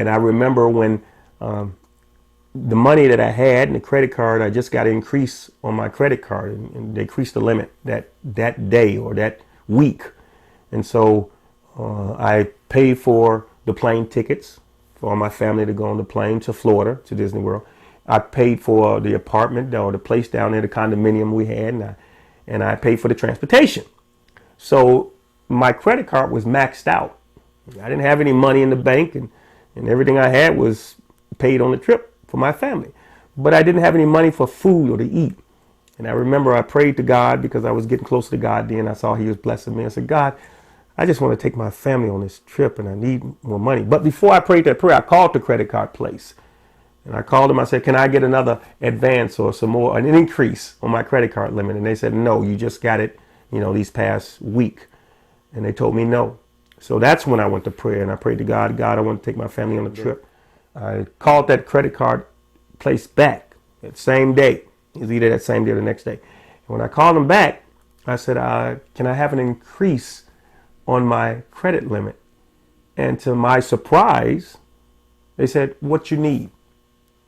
And I remember when the money that I had and the credit card, I just got an increase on my credit card, and they increased the limit that day or that week. And so I paid for the plane tickets for my family to go on the plane to Florida, to Disney World. I paid for the apartment or the place down there, the condominium we had, and I paid for the transportation. So my credit card was maxed out. I didn't have any money in the bank, and everything I had was paid on the trip for my family. But I didn't have any money for food or to eat. And I remember I prayed to God because I was getting close to God then. I saw he was blessing me. I said, God, I just want to take my family on this trip and I need more money. But before I prayed that prayer, I called the credit card place. And I called them. I said, can I get another advance or some more, an increase on my credit card limit? And they said, no, you just got it, these past week. And they told me no. So that's when I went to prayer and I prayed to God, God, I want to take my family on a trip. I called that credit card place back that same day. It was either that same day or the next day. And when I called them back, I said, can I have an increase on my credit limit? And to my surprise, they said, what you need?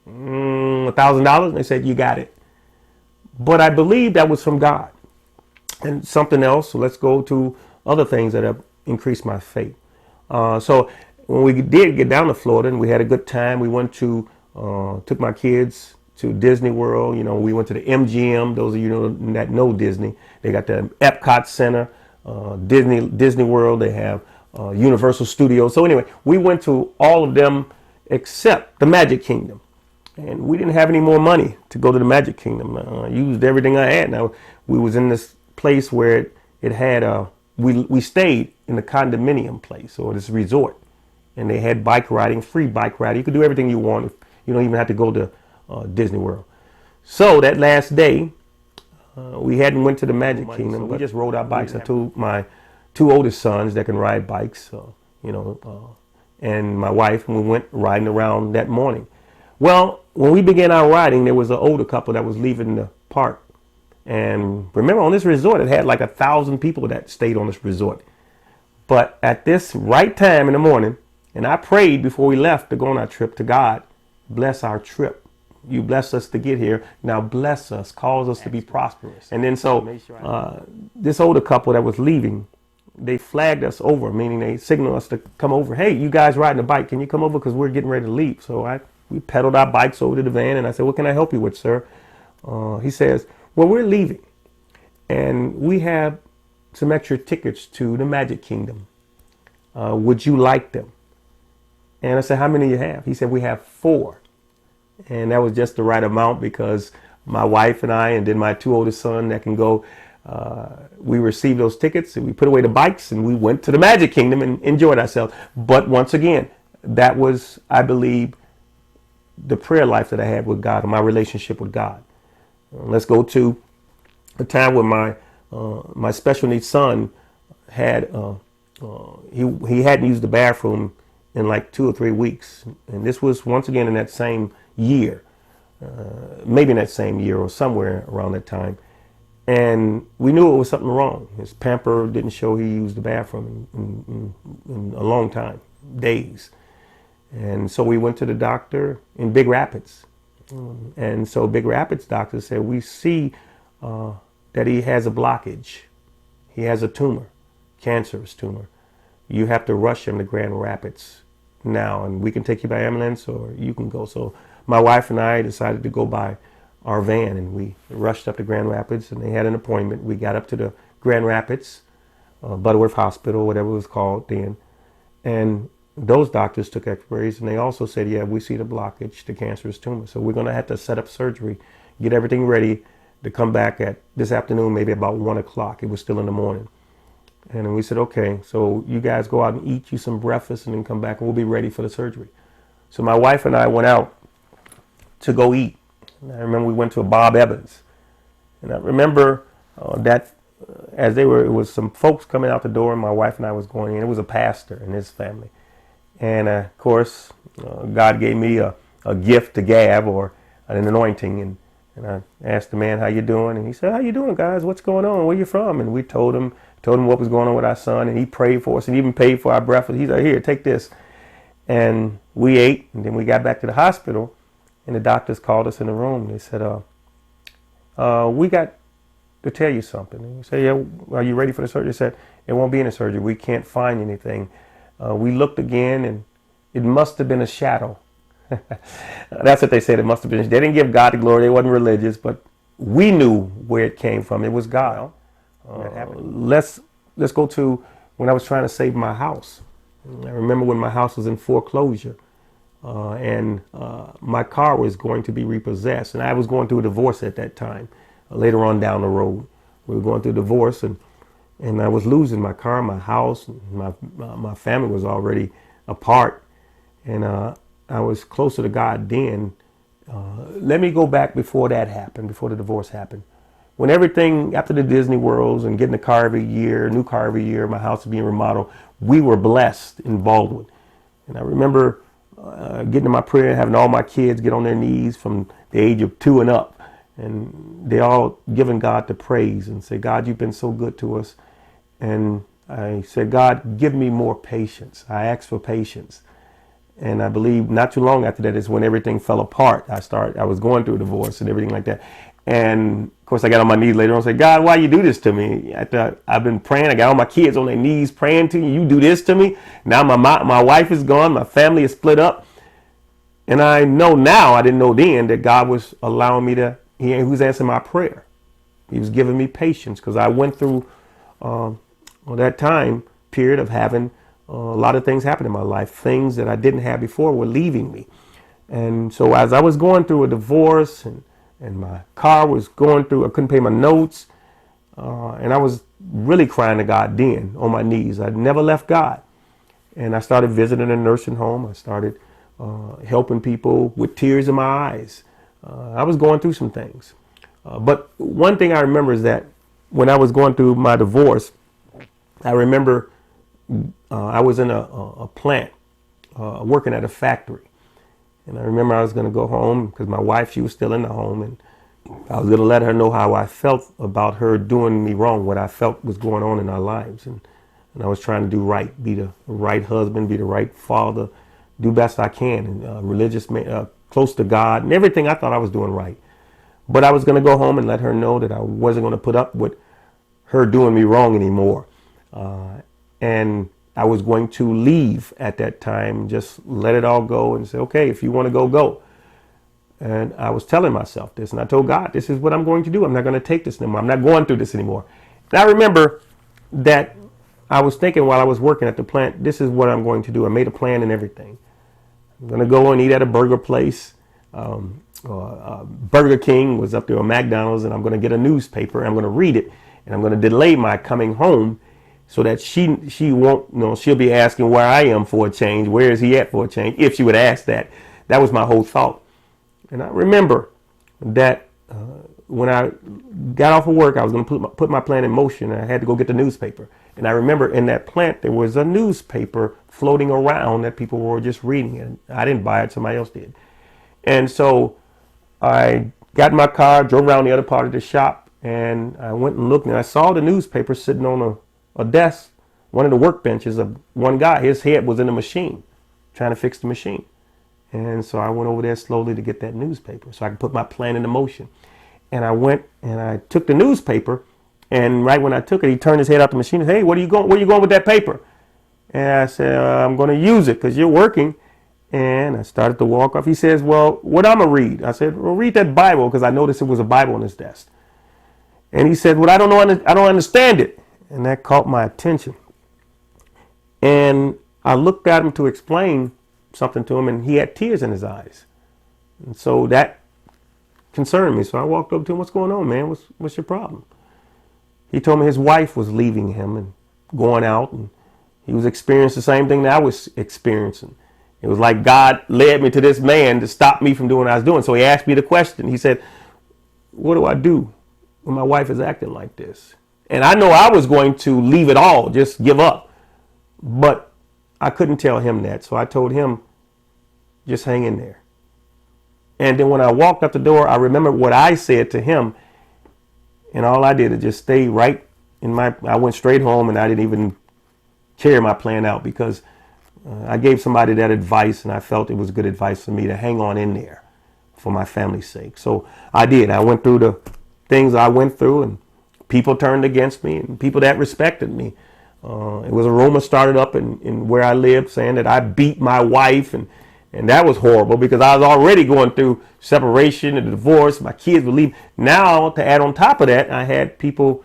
$1,000? And they said, you got it. But I believe that was from God. And something else, so let's go to other things that have increased my faith. So when we did get down to Florida and we had a good time, we went to, took my kids to Disney World. We went to the MGM. Those of you that know Disney, they got the Epcot Center, Disney World. They have Universal Studios. So anyway, we went to all of them except the Magic Kingdom. And we didn't have any more money to go to the Magic Kingdom. I used everything I had. Now, we was in this place where it had, we stayed in the condominium place or this resort. And they had bike riding, free bike riding. You could do everything you want. You don't even have to go to Disney World. So that last day, we hadn't went to the Magic Kingdom. So we just rode our bikes. I told my two oldest sons that can ride bikes, and my wife, and we went riding around that morning. Well, when we began our riding, there was an older couple that was leaving the park. And remember, on this resort, it had like 1,000 people that stayed on this resort. But at this right time in the morning, and I prayed before we left to go on our trip to God, bless our trip. You bless us to get here. Now bless us, cause us to be prosperous. And then so this older couple that was leaving, they flagged us over, meaning they signaled us to come over. Hey, you guys riding a bike, can you come over? Because we're getting ready to leave. So we pedaled our bikes over to the van and I said, what can I help you with, sir? He says, well, we're leaving and we have some extra tickets to the Magic Kingdom. Would you like them? And I said, how many do you have? He said, we have 4. And that was just the right amount because my wife and I, and then my two oldest sons that can go, we received those tickets and we put away the bikes and we went to the Magic Kingdom and enjoyed ourselves. But once again, that was, I believe, the prayer life that I had with God and my relationship with God. Let's go to a time when my special needs son had, he hadn't used the bathroom in like 2 or 3 weeks. And this was once again in that same year, maybe in that same year or somewhere around that time. And we knew it was something wrong. His pamper didn't show he used the bathroom in a long time, days. And so we went to the doctor in Big Rapids. And so Big Rapids doctor said, we see that he has a blockage. He has a tumor, cancerous tumor. You have to rush him to Grand Rapids now, and we can take you by ambulance or you can go. So my wife and I decided to go by our van and we rushed up to Grand Rapids and they had an appointment. We got up to the Grand Rapids, Butterworth Hospital, whatever it was called then. And those doctors took x-rays and they also said, yeah, we see the blockage, the cancerous tumor. So we're going to have to set up surgery, get everything ready to come back at this afternoon, maybe about 1 o'clock. It was still in the morning. And then we said, okay, so you guys go out and eat you some breakfast and then come back and we'll be ready for the surgery. So my wife and I went out to go eat. And I remember we went to a Bob Evans. And I remember that as it was some folks coming out the door and my wife and I was going in. It was a pastor and his family. And of course, God gave me a gift to gab or an anointing. And I asked the man, how you doing? And he said, how you doing, guys? What's going on? Where you from? And we told him what was going on with our son. And he prayed for us and even paid for our breakfast. He said, here, take this. And we ate, and then we got back to the hospital, and the doctors called us in the room. They said, we got to tell you something. And we said, yeah, are you ready for the surgery? They said, it won't be in the surgery. We can't find anything. We looked again, and it must have been a shadow. That's what they said. It must have been. They didn't give God the glory. They wasn't religious, but we knew where it came from. It was God. Let's go to when I was trying to save my house. I remember when my house was in foreclosure, and my car was going to be repossessed, and I was going through a divorce at that time. Later on down the road, we were going through a divorce, and I was losing my car, my house, my family was already apart, and I was closer to God then. Let me go back before that happened, before the divorce happened. When everything, after the Disney Worlds and getting a car every year, new car every year, my house being remodeled, we were blessed in Baldwin. And I remember getting to my prayer, having all my kids get on their knees from the age of 2 and up. And they all giving God the praise and say, God, you've been so good to us. And I said, God, give me more patience. I asked for patience. And I believe not too long after that is when everything fell apart. I was going through a divorce and everything like that. And of course I got on my knees later on and said, God, why you do this to me? I've been praying. I got all my kids on their knees praying to you. You do this to me. Now my wife is gone. My family is split up. And I know now, I didn't know then, that God was allowing me to, he was answering my prayer. He was giving me patience because I went through that time period of having a lot of things happen in my life. Things that I didn't have before were leaving me. And so as I was going through a divorce and my car was going through, I couldn't pay my notes. And I was really crying to God then on my knees. I'd never left God. And I started visiting a nursing home. I started helping people with tears in my eyes. I was going through some things. But one thing I remember is that when I was going through my divorce, I remember I was in a plant working at a factory. And I remember I was going to go home because my wife, she was still in the home. And I was going to let her know how I felt about her doing me wrong, what I felt was going on in our lives. And I was trying to do right, be the right husband, be the right father, do best I can, and religious man, close to God, and everything I thought I was doing right. But I was going to go home and let her know that I wasn't going to put up with her doing me wrong anymore. And I was going to leave at that time, just let it all go and say, okay, if you want to go, go. And I was telling myself this, and I told God, this is what I'm going to do. I'm not going to take this anymore. I'm not going through this anymore. And I remember that I was thinking while I was working at the plant, this is what I'm going to do. I made a plan and everything. I'm going to go and eat at a burger place. Burger King was up there, or McDonald's, and I'm going to get a newspaper. I'm going to read it, and I'm going to delay my coming home so that she won't, she'll be asking where I am for a change. Where is he at for a change? If she would ask that. That was my whole thought. And I remember that when I got off of work, I was going to put my plan in motion. I had to go get the newspaper. And I remember in that plant, there was a newspaper floating around that people were just reading. And I didn't buy it, somebody else did. And so I got in my car, drove around the other part of the shop, and I went and looked, and I saw the newspaper sitting on a desk, one of the workbenches of one guy. His head was in the machine, trying to fix the machine. And so I went over there slowly to get that newspaper so I could put my plan into motion. And I went and I took the newspaper, and right when I took it, he turned his head out the machine and said, hey, where are you going with that paper? And I said, I'm going to use it because you're working. And I started to walk off. He says, well, what I'm going to read? I said, well, read that Bible, because I noticed it was a Bible on his desk. And he said, well, I don't understand it. And that caught my attention. And I looked at him to explain something to him, and he had tears in his eyes. And so that concerned me. So I walked up to him, what's going on, man? What's your problem? He told me his wife was leaving him and going out, and he was experiencing the same thing that I was experiencing. It was like God led me to this man to stop me from doing what I was doing. So he asked me the question. He said, what do I do when my wife is acting like this? And I know I was going to leave it all, just give up. But I couldn't tell him that. So I told him, just hang in there. And then when I walked out the door, I remember what I said to him. And all I did is just stay right in I went straight home, and I didn't even carry my plan out, because I gave somebody that advice, and I felt it was good advice for me to hang on in there for my family's sake. So I did. I went through the things I went through, and people turned against me, and people that respected me. It was a rumor started up in where I lived saying that I beat my wife, and that was horrible because I was already going through separation and divorce. My kids would leave. Now, to add on top of that, I had people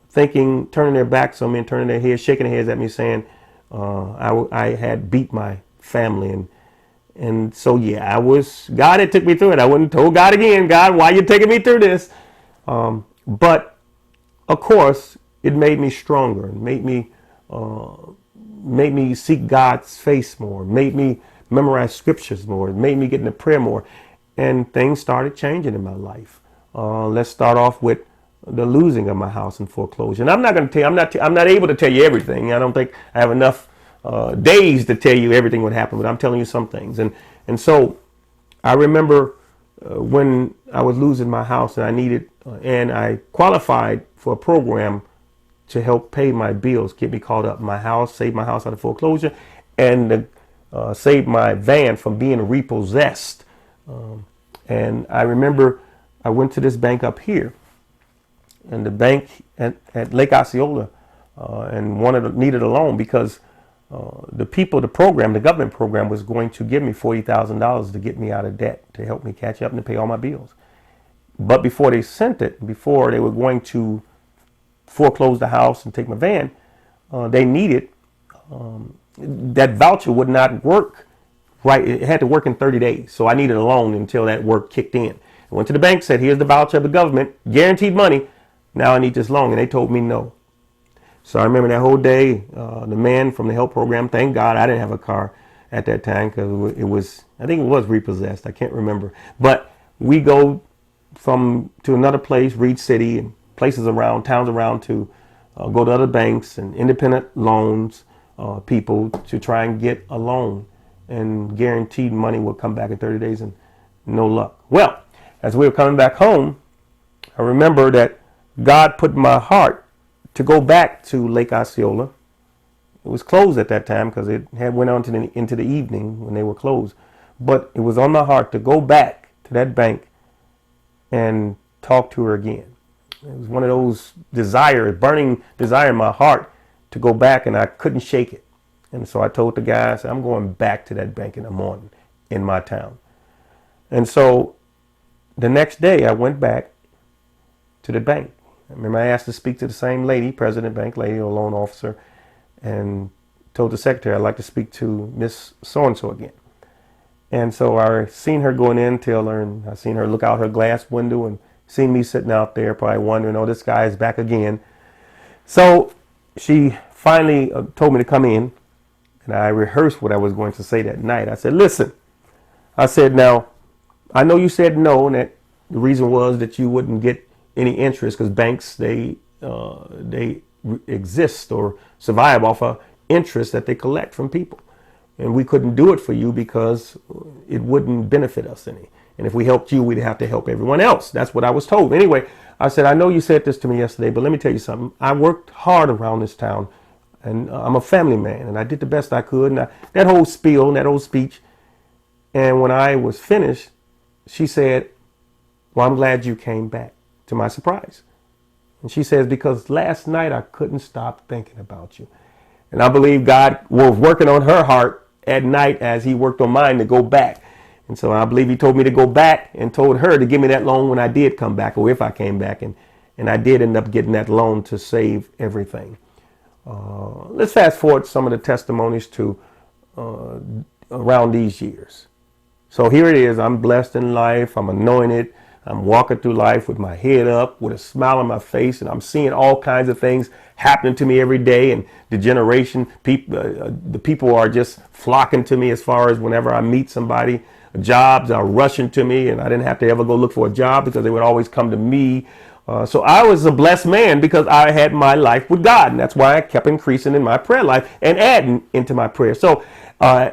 thinking, turning their backs on me and turning their heads, shaking their heads at me, saying I had beat my family. And so, yeah, God had took me through it. I wouldn't told God again, God, why you taking me through this? But, of course, it made me stronger. It made me seek God's face more. It made me memorize scriptures more. It made me get into prayer more. And things started changing in my life. Let's start off with the losing of my house in foreclosure. And I'm not going to tell you, I'm not able to tell you everything. I don't think I have enough days to tell you everything what happened, but I'm telling you some things. And so I remember when I was losing my house and and I qualified for a program to help pay my bills, get me caught up in my house, save my house out of foreclosure, and save my van from being repossessed. And I remember I went to this bank up here, and the bank at Lake Osceola, and needed a loan because the government program was going to give me $40,000 to get me out of debt, to help me catch up and to pay all my bills. But before they were going to foreclose the house and take my van, they needed, that voucher would not work right. It had to work in 30 days. So I needed a loan until that work kicked in. I went to the bank, said, here's the voucher of the government, guaranteed money. Now I need this loan. And they told me no. So I remember that whole day, the man from the help program, thank God I didn't have a car at that time because I think it was repossessed. I can't remember. But we go to another place, Reed City, and places around, towns around, to go to other banks and independent loans people to try and get a loan, and guaranteed money will come back in 30 days, and no luck. Well, as we were coming back home, I remember that God put in my heart to go back to Lake Osceola. It was closed at that time because it had went on into the evening when they were closed. But it was on my heart to go back to that bank and talk to her again. It was one of those burning desire in my heart to go back, and I couldn't shake it. And so I told the guy, I said, I'm going back to that bank in the morning in my town. And so the next day I went back to the bank. I remember I asked to speak to the same lady, president bank lady or loan officer, and told the secretary I'd like to speak to Miss So-and-so again. And so I seen her going in, tell her, and I seen her look out her glass window and seen me sitting out there probably wondering, oh, this guy is back again. So she finally told me to come in, and I rehearsed what I was going to say that night. I said, listen, I said, now, I know you said no, and that the reason was that you wouldn't get any interest because banks, they exist or survive off of interest that they collect from people. And we couldn't do it for you because it wouldn't benefit us any. And if we helped you, we'd have to help everyone else. That's what I was told. Anyway, I said, I know you said this to me yesterday, but let me tell you something. I worked hard around this town, and I'm a family man, and I did the best I could. And that whole spiel, that whole speech. And when I was finished, she said, well, I'm glad you came back, to my surprise. And she says, because last night I couldn't stop thinking about you. And I believe God was working on her heart at night as he worked on mine to go back. And so I believe he told me to go back and told her to give me that loan when I did come back, or if I came back. And I did end up getting that loan to save everything. Let's fast forward some of the testimonies to around these years. So here it is. I'm blessed in life. I'm anointed. I'm walking through life with my head up, with a smile on my face, and I'm seeing all kinds of things happening to me every day. And the people are just flocking to me as far as whenever I meet somebody. Jobs are rushing to me, and I didn't have to ever go look for a job because they would always come to me. So I was a blessed man because I had my life with God, and that's why I kept increasing in my prayer life and adding into my prayer. So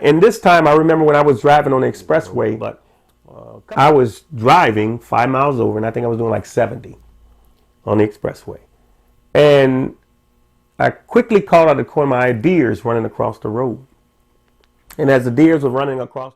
in this time, I remember when I was driving on the expressway, but I was driving 5 miles over, and I think I was doing like 70 on the expressway. And I quickly called out the corner of my eye, deers running across the road. And as the deers were running across